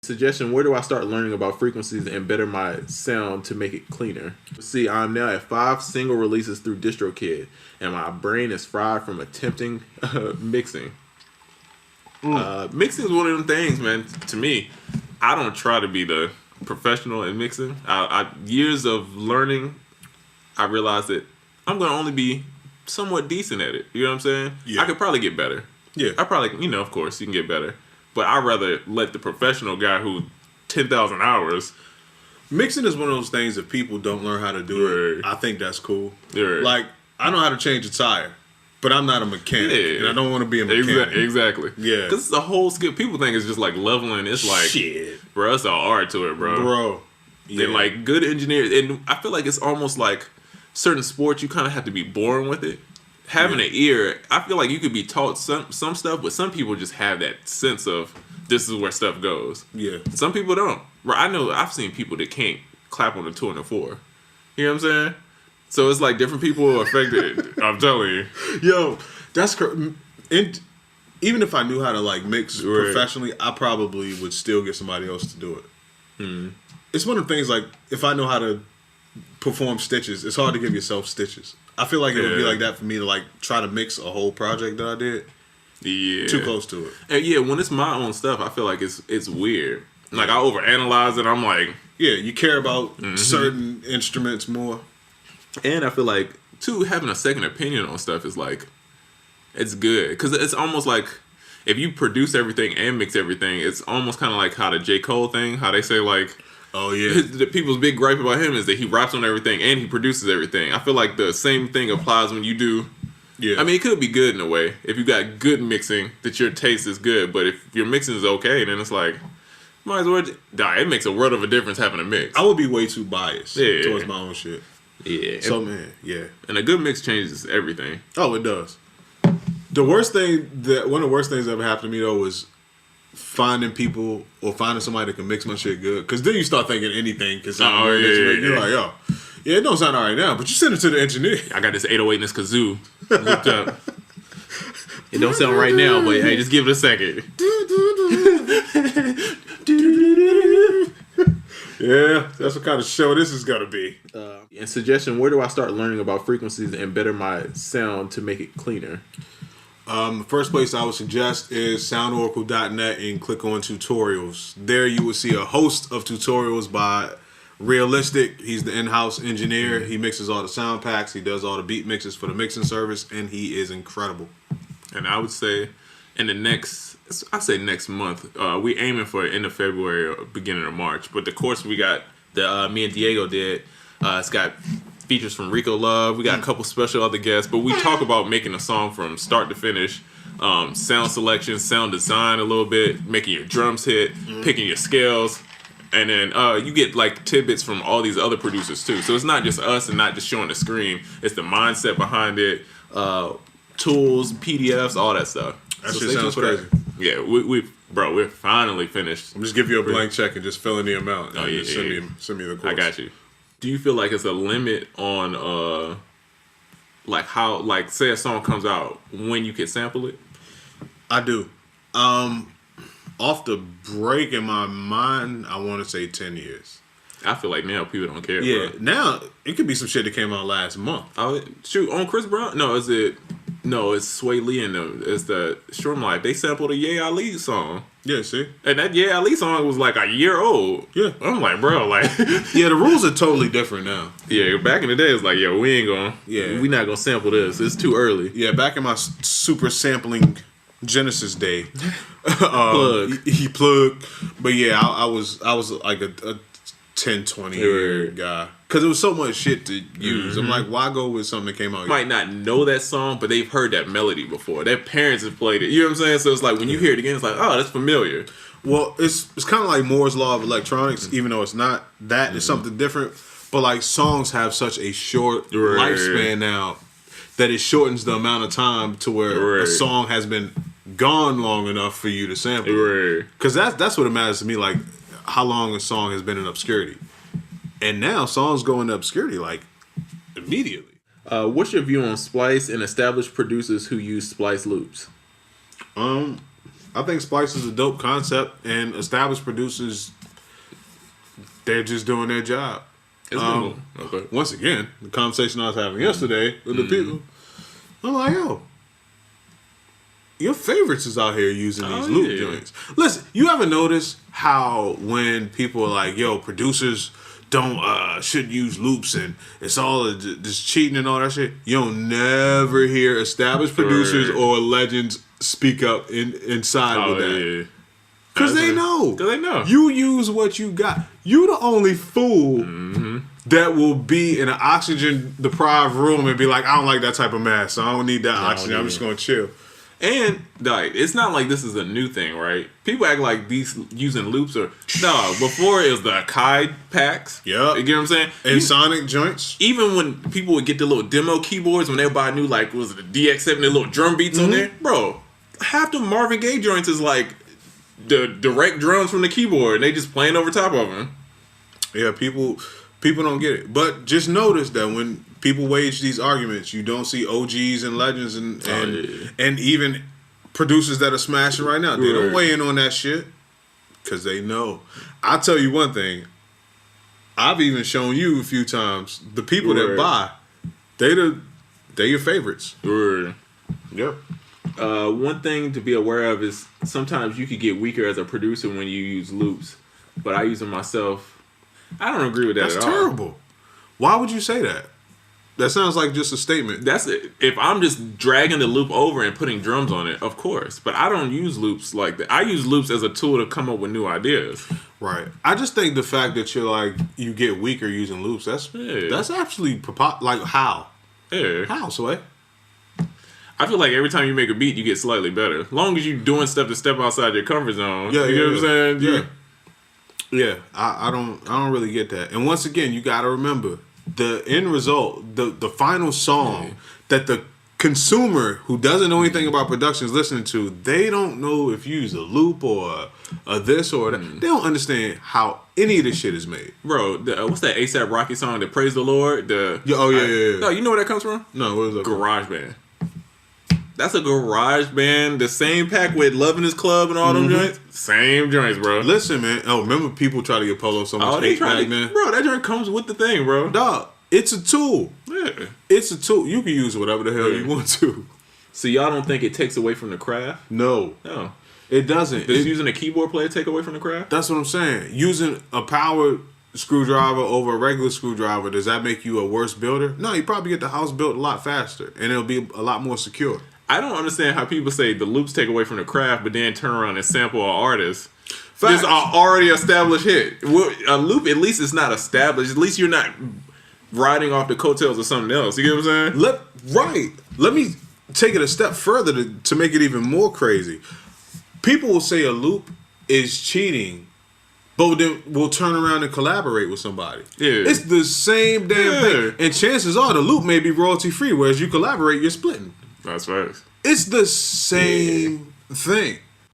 Suggestion, where do I start learning about frequencies and better my sound to make it cleaner? See, I'm now at 5 single releases through DistroKid, and my brain is fried from attempting mixing. Mixing is one of them things, man. To me, I don't try to be the professional in mixing. Years of learning, I realized that I'm going to only be somewhat decent at it. You know what I'm saying? Yeah. I could probably get better. Yeah. I probably, of course, you can get better. But I'd rather let the professional guy who 10,000 hours. Mixing is one of those things that people don't learn how to do. Right. I think that's cool. Right. Like, I know how to change a tire, but I'm not a mechanic. Yeah. And I don't want to be a mechanic. Exactly. Yeah. Because it's a whole skill. People think it's just like leveling. It's like, shit. Bro, it's an art to it, bro. Yeah. And like good engineers. And I feel like it's almost like certain sports, you kind of have to be born with it. Having an ear, I feel like you could be taught some stuff, but some people just have that sense of this is where stuff goes. Yeah. Some people don't. I know I've seen people that can't clap on the 2 and the 4. You know what I'm saying? So it's like different people are affected. I'm telling you. Yo, that's even if I knew how to like mix professionally, I probably would still get somebody else to do it. It's one of the things like if I know how to perform stitches, it's hard to give yourself stitches. I feel like it would be like that for me to like try to mix a whole project that I did. Yeah. Too close to it. And yeah, when it's my own stuff, I feel like it's weird. Like I overanalyze it. I'm like, yeah, you care about certain instruments more. And I feel like too having a second opinion on stuff is like, it's good because it's almost like if you produce everything and mix everything, it's almost kind of like how the J. Cole thing, how they say like, oh yeah, the people's big gripe about him is that he raps on everything and he produces everything. I feel like the same thing applies when you do. Yeah, I mean it could be good in a way if you got good mixing that your taste is good, but if your mixing is okay, then it's like might as well. It makes a world of a difference having a mix. I would be way too biased towards my own shit. Yeah. So man, yeah, and a good mix changes everything. Oh, it does. The worst thing one of the worst things that ever happened to me though was finding people or finding somebody that can mix my shit good. Because then you start thinking anything can sound good. You're like, yo, yeah, it don't sound all right now, but you send it to the engineer. I got this 808 in this kazoo looked up. It don't sound right now, but hey, just give it a second. Yeah, that's what kind of show this is gonna be. And suggestion, where do I start learning about frequencies and better my sound to make it cleaner? The first place I would suggest is soundoracle.net and click on tutorials. There you will see a host of tutorials by Realistic. He's the in-house engineer. He mixes all the sound packs. He does all the beat mixes for the mixing service, and he is incredible. And I would say next month. We aiming for end of February or beginning of March. But the course we got that me and Diego did, it's got features from Rico Love. We got a couple special other guests, but we talk about making a song from start to finish. Sound selection, sound design a little bit, making your drums hit, picking your scales. And then you get like tidbits from all these other producers too. So it's not just us and not just showing the screen. It's the mindset behind it, tools, PDFs, all that stuff. That shit sounds crazy. Yeah, we're finally finished. I'm just give you a blank check and just fill in the amount. Oh yeah, send me the course. I got you. Do you feel like it's a limit on like how, like say a song comes out when you can sample it? I do. Off the break in my mind, I want to say 10 years. I feel like now people don't care. Yeah, bro. now it could be some shit that came out last month. Oh, shoot, on Chris Brown? No, it's Sway Lee and them. It's the Shroom Life. They sampled a Ye Ali song. Yeah, see? And that Ye Ali song was like a year old. Yeah. I'm like, bro, like... yeah, the rules are totally different now. Yeah, back in the day, it's like, yo, we not gonna sample this. It's too early. Yeah, back in my super sampling Genesis day. He plugged. But yeah, I was like a 10, 20 year guy. Because it was so much shit to use. I'm like, why go with something that came out? Might not know that song, but they've heard that melody before. Their parents have played it. You know what I'm saying? So it's like when you hear it again, it's like, oh, that's familiar. Well, it's kind of like Moore's Law of electronics, even though it's not that. It's something different. But like songs have such a short lifespan now that it shortens the amount of time to where a song has been gone long enough for you to sample. Because that's what it matters to me, like how long a song has been in obscurity. And now songs go into obscurity like immediately. What's your view on Splice and established producers who use Splice loops? I think Splice is a dope concept, and established producers, they're just doing their job. Okay. Once again, the conversation I was having yesterday with the people, I'm like, yo, your favorites is out here using these loop joints. Listen, you ever notice how when people are like, yo, producers shouldn't use loops and it's all just cheating and all that shit, you don't never hear established producers or legends speak up inside with that. Yeah. Because they know. Because they know. You use what you got. You the only fool that will be in an oxygen-deprived room and be like, I don't like that type of mask, so I don't need that oxygen. I'm just going to chill. And like, it's not like this is a new thing, right? People act like these using loops are before it was the Akai packs. Yeah, you get what I'm saying? And Sonic joints. Even when people would get the little demo keyboards when they buy new, like was it the DX7, the little drum beats on there, bro. Half the Marvin Gaye joints is like the direct drums from the keyboard, and they just playing over top of them. Yeah, people don't get it, but just notice that when people wage these arguments, you don't see OGs and legends and even producers that are smashing right now. They don't weigh in on that shit because they know. I'll tell you one thing. I've even shown you a few times the people that buy. They're your favorites. Yep. One thing to be aware of is sometimes you could get weaker as a producer when you use loops, but I use them myself. I don't agree with that at all. That's terrible. Why would you say that? That sounds like just a statement. That's it. If I'm just dragging the loop over and putting drums on it, of course. But I don't use loops like that. I use loops as a tool to come up with new ideas. Right. I just think the fact that you're like, you get weaker using loops, that's actually like how? Yeah. How, Sway? I feel like every time you make a beat, you get slightly better. As long as you're doing stuff to step outside your comfort zone. Yeah, you know what I'm saying? Yeah. I don't really get that. And once again, you got to remember the end result, the final song that the consumer who doesn't know anything about production is listening to, they don't know if you use a loop or a this or that. They don't understand how any of this shit is made. Bro, what's that ASAP Rocky song that Praise the Lord? Yeah. No, you know where that comes from? No, what is that? GarageBand. That's a garage band. The same pack with Love in His Club and all them joints. Same joints, bro. Listen, man. Oh, remember people try to get Polo so much hate back then? Bro, that joint comes with the thing, bro. Dog, it's a tool. Yeah. It's a tool. You can use whatever the hell you want to. So y'all don't think it takes away from the craft? No. It doesn't. Does using a keyboard player take away from the craft? That's what I'm saying. Using a power screwdriver over a regular screwdriver, does that make you a worse builder? No, you probably get the house built a lot faster, and it'll be a lot more secure. I don't understand how people say the loops take away from the craft, but then turn around and sample an artist. Facts. It's an already established hit. A loop, at least it's not established. At least you're not riding off the coattails of something else. You get what I'm saying? Let me take it a step further to make it even more crazy. People will say a loop is cheating, but then we'll turn around and collaborate with somebody. Yeah. It's the same damn thing. And chances are the loop may be royalty free, whereas you collaborate, you're splitting. That's right. It's the same thing.